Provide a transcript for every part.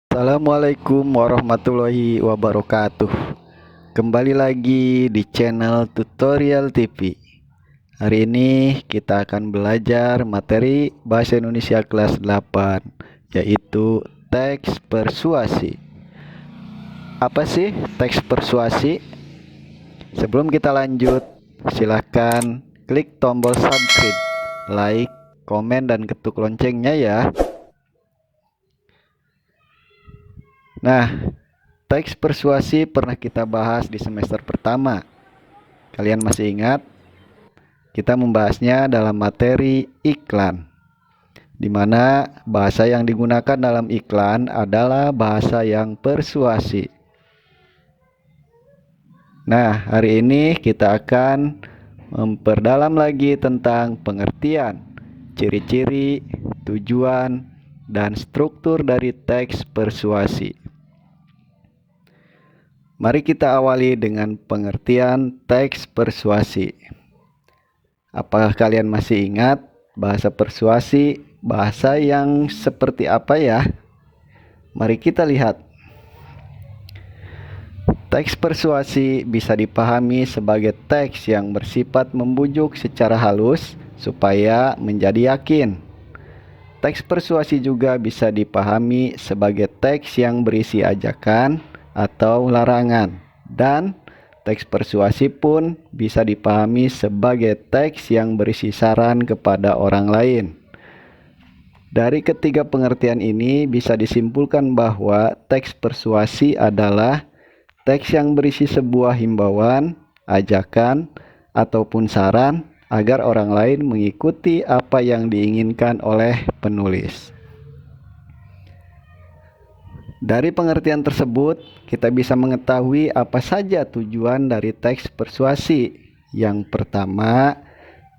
Assalamualaikum warahmatullahi wabarakatuh. Kembali lagi di channel Tutorial TV. Hari ini kita akan belajar materi Bahasa Indonesia kelas 8, yaitu teks persuasi. Apa sih teks persuasi? Sebelum kita lanjut, silahkan klik tombol subscribe, like, komen, dan ketuk loncengnya ya. Nah, teks persuasi pernah kita bahas di semester pertama. Kalian masih ingat? Kita membahasnya dalam materi iklan, di mana bahasa yang digunakan dalam iklan adalah bahasa yang persuasi. Nah, hari ini kita akan memperdalam lagi tentang pengertian, ciri-ciri, tujuan, dan struktur dari teks persuasi. Mari kita awali dengan pengertian teks persuasi. Apakah kalian masih ingat bahasa persuasi, bahasa yang seperti apa ya? Mari kita lihat. Teks persuasi bisa dipahami sebagai teks yang bersifat membujuk secara halus supaya menjadi yakin. Teks persuasi juga bisa dipahami sebagai teks yang berisi ajakan atau larangan, dan teks persuasi pun bisa dipahami sebagai teks yang berisi saran kepada orang lain. Dari ketiga pengertian ini bisa disimpulkan bahwa teks persuasi adalah teks yang berisi sebuah himbauan, ajakan, ataupun saran agar orang lain mengikuti apa yang diinginkan oleh penulis. Dari pengertian tersebut, kita bisa mengetahui apa saja tujuan dari teks persuasi. Yang pertama,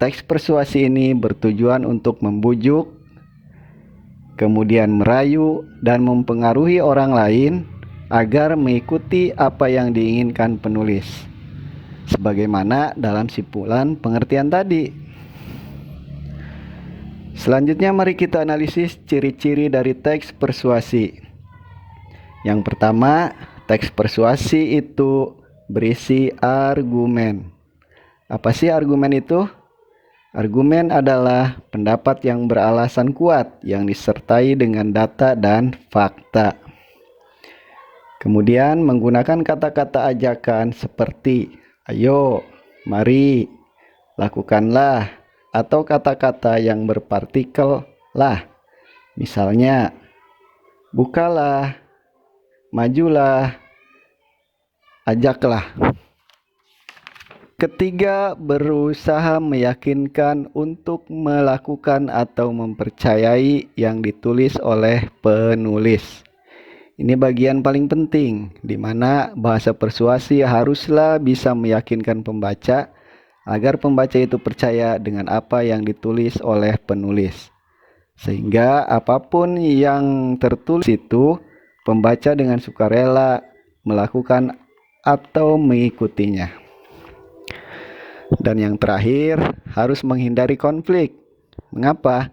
teks persuasi ini bertujuan untuk membujuk, kemudian merayu dan mempengaruhi orang lain agar mengikuti apa yang diinginkan penulis. Sebagaimana dalam simpulan pengertian tadi. Selanjutnya mari kita analisis ciri-ciri dari teks persuasi. Yang pertama, teks persuasi itu berisi argumen. Apa sih argumen itu? Argumen adalah pendapat yang beralasan kuat yang disertai dengan data dan fakta. Kemudian menggunakan kata-kata ajakan seperti ayo, mari, lakukanlah, atau kata-kata yang berpartikel lah. Misalnya, bukalah, majulah, ajaklah. Ketiga, berusaha meyakinkan untuk melakukan atau mempercayai yang ditulis oleh penulis. Ini bagian paling penting, di mana bahasa persuasi haruslah bisa meyakinkan pembaca agar pembaca itu percaya dengan apa yang ditulis oleh penulis. Sehingga apapun yang tertulis itu, pembaca dengan sukarela melakukan atau mengikutinya. Dan yang terakhir, harus menghindari konflik. Mengapa?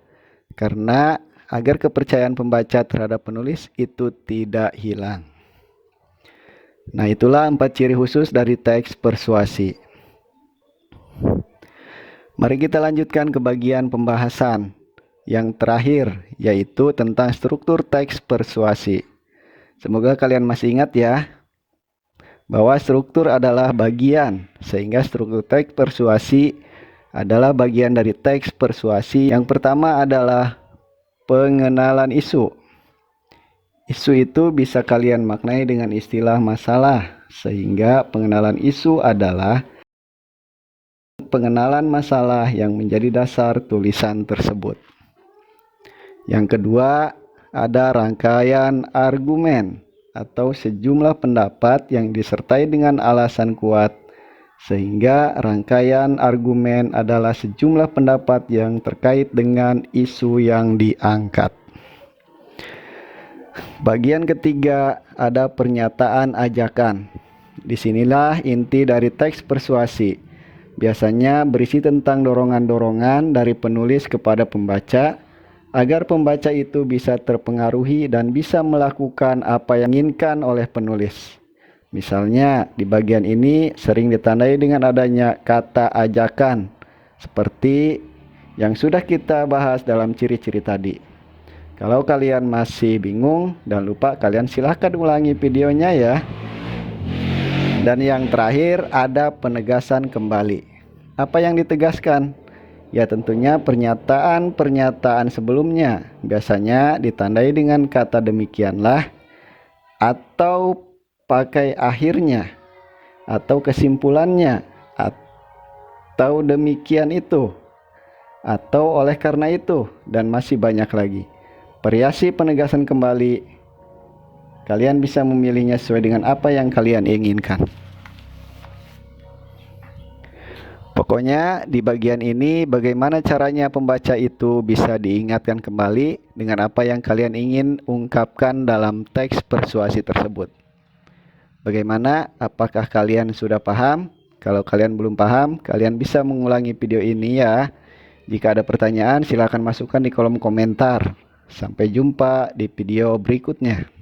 Karena agar kepercayaan pembaca terhadap penulis itu tidak hilang. Nah, itulah 4 ciri khusus dari teks persuasi. Mari kita lanjutkan ke bagian pembahasan yang terakhir, yaitu tentang struktur teks persuasi. Semoga kalian masih ingat ya, bahwa struktur adalah bagian, sehingga struktur teks persuasi adalah bagian dari teks persuasi. Yang pertama adalah pengenalan isu. Isu itu bisa kalian maknai dengan istilah masalah, sehingga pengenalan isu adalah pengenalan masalah yang menjadi dasar tulisan tersebut. Yang kedua, ada rangkaian argumen atau sejumlah pendapat yang disertai dengan alasan kuat, sehingga rangkaian argumen adalah sejumlah pendapat yang terkait dengan isu yang diangkat. Bagian ketiga, ada pernyataan ajakan. Disinilah inti dari teks persuasi. Biasanya berisi tentang dorongan-dorongan dari penulis kepada pembaca agar pembaca itu bisa terpengaruhi dan bisa melakukan apa yang diinginkan oleh penulis. Misalnya, di bagian ini sering ditandai dengan adanya kata ajakan, seperti yang sudah kita bahas dalam ciri-ciri tadi. Kalau kalian masih bingung dan lupa, kalian silahkan ulangi videonya ya. Dan yang terakhir, ada penegasan kembali. Apa yang ditegaskan? Ya tentunya pernyataan-pernyataan sebelumnya. Biasanya ditandai dengan kata demikianlah, atau pakai akhirnya, atau kesimpulannya, atau demikian itu, atau oleh karena itu, dan masih banyak lagi. Variasi penegasan kembali, kalian bisa memilihnya sesuai dengan apa yang kalian inginkan. Pokoknya di bagian ini bagaimana caranya pembaca itu bisa diingatkan kembali dengan apa yang kalian ingin ungkapkan dalam teks persuasi tersebut. Bagaimana? Apakah kalian sudah paham? Kalau kalian belum paham, kalian bisa mengulangi video ini ya. Jika ada pertanyaan, silakan masukkan di kolom komentar. Sampai jumpa di video berikutnya.